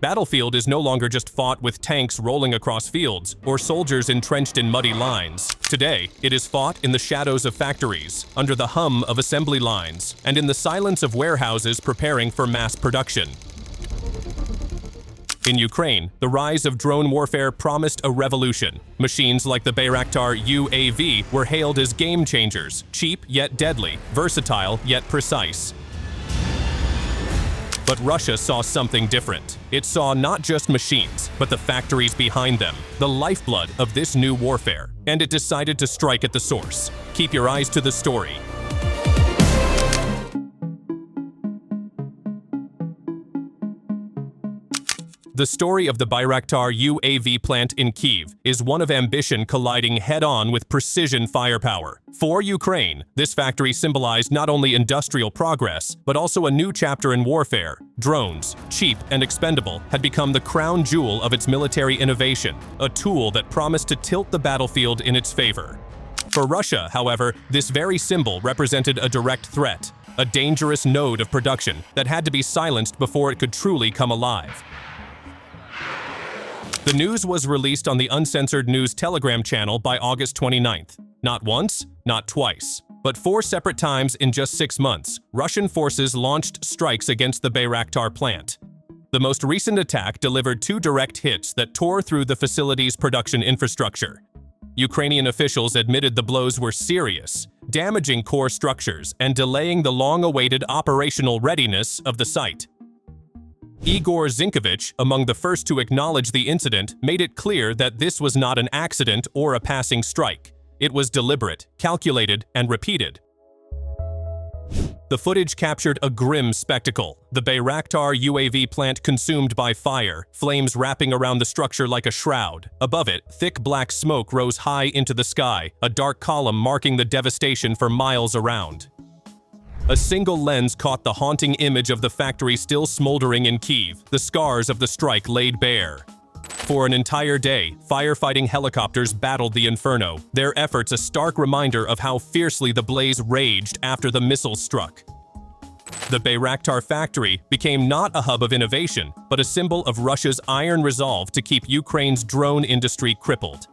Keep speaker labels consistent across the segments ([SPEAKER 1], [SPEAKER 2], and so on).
[SPEAKER 1] battlefield is no longer just fought with tanks rolling across fields or soldiers entrenched in muddy lines. Today, it is fought in the shadows of factories, under the hum of assembly lines, and in the silence of warehouses preparing for mass production. In Ukraine, the rise of drone warfare promised a revolution. Machines like the Bayraktar UAV were hailed as game changers, cheap yet deadly, versatile yet precise. But Russia saw something different. It saw not just machines, but the factories behind them, the lifeblood of this new warfare, and it decided to strike at the source. Keep your eyes to the story. The story of the Bayraktar UAV plant in Kyiv is one of ambition colliding head-on with precision firepower. For Ukraine, this factory symbolized not only industrial progress, but also a new chapter in warfare. Drones, cheap and expendable, had become the crown jewel of its military innovation, a tool that promised to tilt the battlefield in its favor. For Russia, however, this very symbol represented a direct threat, a dangerous node of production that had to be silenced before it could truly come alive. The news was released on the uncensored news Telegram channel by August 29th. Not once, not twice, but 4 separate times in just 6 months, Russian forces launched strikes against the Bayraktar plant. The most recent attack delivered 2 direct hits that tore through the facility's production infrastructure. Ukrainian officials admitted the blows were serious, damaging core structures and delaying the long-awaited operational readiness of the site. Igor Zinkovich, among the first to acknowledge the incident, made it clear that this was not an accident or a passing strike. It was deliberate, calculated, and repeated. The footage captured a grim spectacle. The Bayraktar UAV plant consumed by fire, flames wrapping around the structure like a shroud. Above it, thick black smoke rose high into the sky, a dark column marking the devastation for miles around. A single lens caught the haunting image of the factory still smoldering in Kyiv, the scars of the strike laid bare. For an entire day, firefighting helicopters battled the inferno, their efforts a stark reminder of how fiercely the blaze raged after the missiles struck. The Bayraktar factory became not a hub of innovation, but a symbol of Russia's iron resolve to keep Ukraine's drone industry crippled.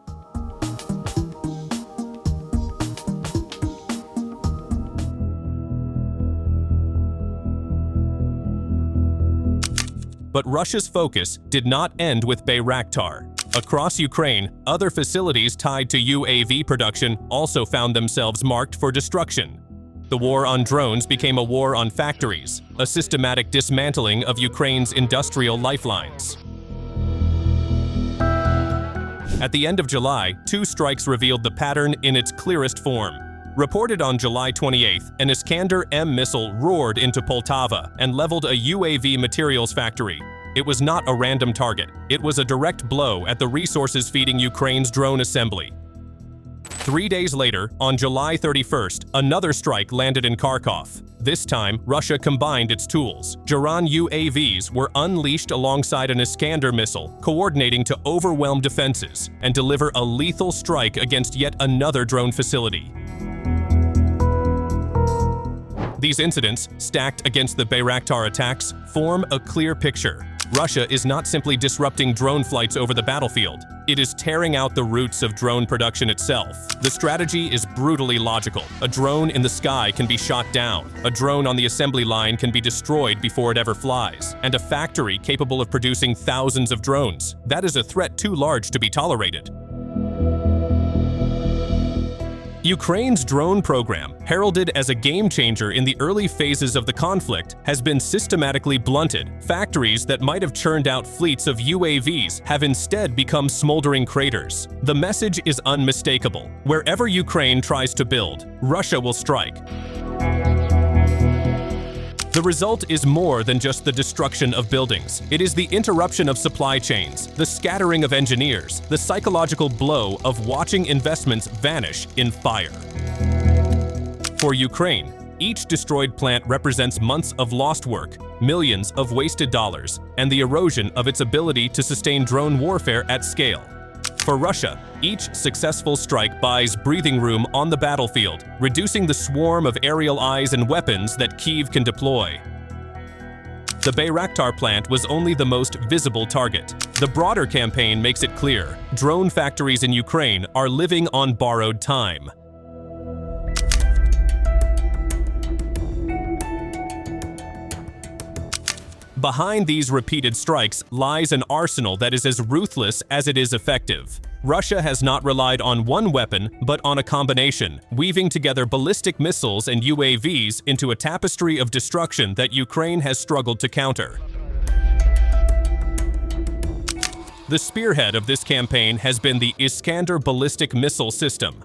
[SPEAKER 1] But Russia's focus did not end with Bayraktar. Across Ukraine, other facilities tied to UAV production also found themselves marked for destruction. The war on drones became a war on factories, a systematic dismantling of Ukraine's industrial lifelines. At the end of July, 2 strikes revealed the pattern in its clearest form. Reported on July 28th, an Iskander-m missile roared into Poltava and leveled a UAV materials factory. It was not a random target. It was a direct blow at the resources feeding Ukraine's drone assembly. 3 days later, on July 31st, another strike landed in Kharkov. This time, Russia combined its tools. Geran UAVs were unleashed alongside an Iskander missile, coordinating to overwhelm defenses and deliver a lethal strike against yet another drone facility. These incidents, stacked against the Bayraktar attacks, form a clear picture. Russia is not simply disrupting drone flights over the battlefield. It is tearing out the roots of drone production itself. The strategy is brutally logical. A drone in the sky can be shot down. A drone on the assembly line can be destroyed before it ever flies. And a factory capable of producing thousands of drones. That is a threat too large to be tolerated. Ukraine's drone program, heralded as a game-changer in the early phases of the conflict, has been systematically blunted. Factories that might have churned out fleets of UAVs have instead become smoldering craters. The message is unmistakable. Wherever Ukraine tries to build, Russia will strike. The result is more than just the destruction of buildings. It is the interruption of supply chains, the scattering of engineers, the psychological blow of watching investments vanish in fire. For Ukraine, each destroyed plant represents months of lost work, millions of wasted dollars, and the erosion of its ability to sustain drone warfare at scale. For Russia, each successful strike buys breathing room on the battlefield, reducing the swarm of aerial eyes and weapons that Kyiv can deploy. The Bayraktar plant was only the most visible target. The broader campaign makes it clear: drone factories in Ukraine are living on borrowed time. Behind these repeated strikes lies an arsenal that is as ruthless as it is effective. Russia has not relied on one weapon, but on a combination, weaving together ballistic missiles and UAVs into a tapestry of destruction that Ukraine has struggled to counter. The spearhead of this campaign has been the Iskander ballistic missile system.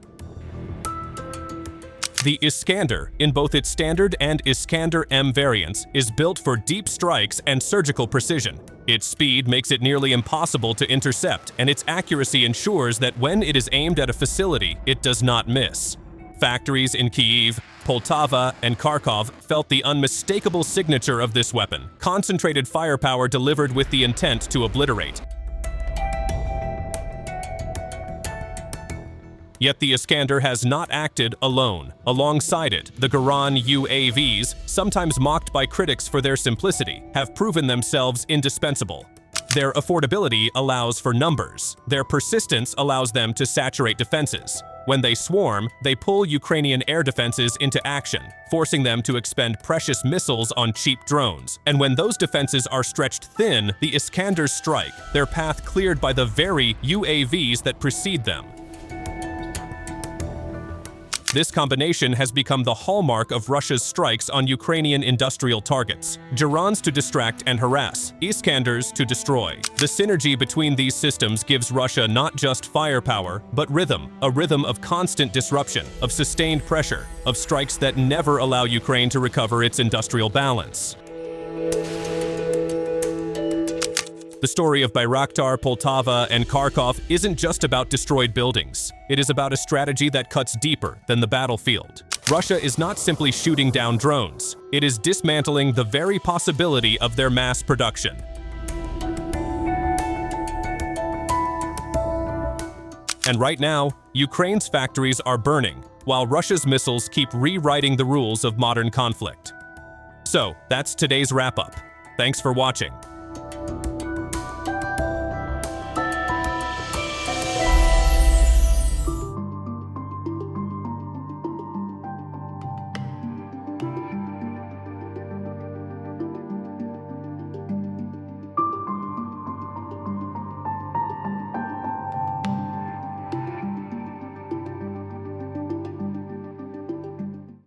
[SPEAKER 1] The Iskander, in both its standard and iskander-m variants, is built for deep strikes and surgical precision. Its speed makes it nearly impossible to intercept, and its accuracy ensures that when it is aimed at a facility, it does not miss. Factories in Kyiv, Poltava, and Kharkov felt the unmistakable signature of this weapon: concentrated firepower delivered with the intent to obliterate. Yet the Iskander has not acted alone. Alongside it, the Geran UAVs, sometimes mocked by critics for their simplicity, have proven themselves indispensable. Their affordability allows for numbers. Their persistence allows them to saturate defenses. When they swarm, they pull Ukrainian air defenses into action, forcing them to expend precious missiles on cheap drones. And when those defenses are stretched thin, the Iskanders strike, their path cleared by the very UAVs that precede them. This combination has become the hallmark of Russia's strikes on Ukrainian industrial targets. Gerans to distract and harass, Iskanders to destroy. The synergy between these systems gives Russia not just firepower, but rhythm, a rhythm of constant disruption, of sustained pressure, of strikes that never allow Ukraine to recover its industrial balance. The story of Bayraktar, Poltava, and Kharkov isn't just about destroyed buildings. It is about a strategy that cuts deeper than the battlefield. Russia is not simply shooting down drones. It is dismantling the very possibility of their mass production. And right now, Ukraine's factories are burning, while Russia's missiles keep rewriting the rules of modern conflict. So, that's today's wrap-up. Thanks for watching.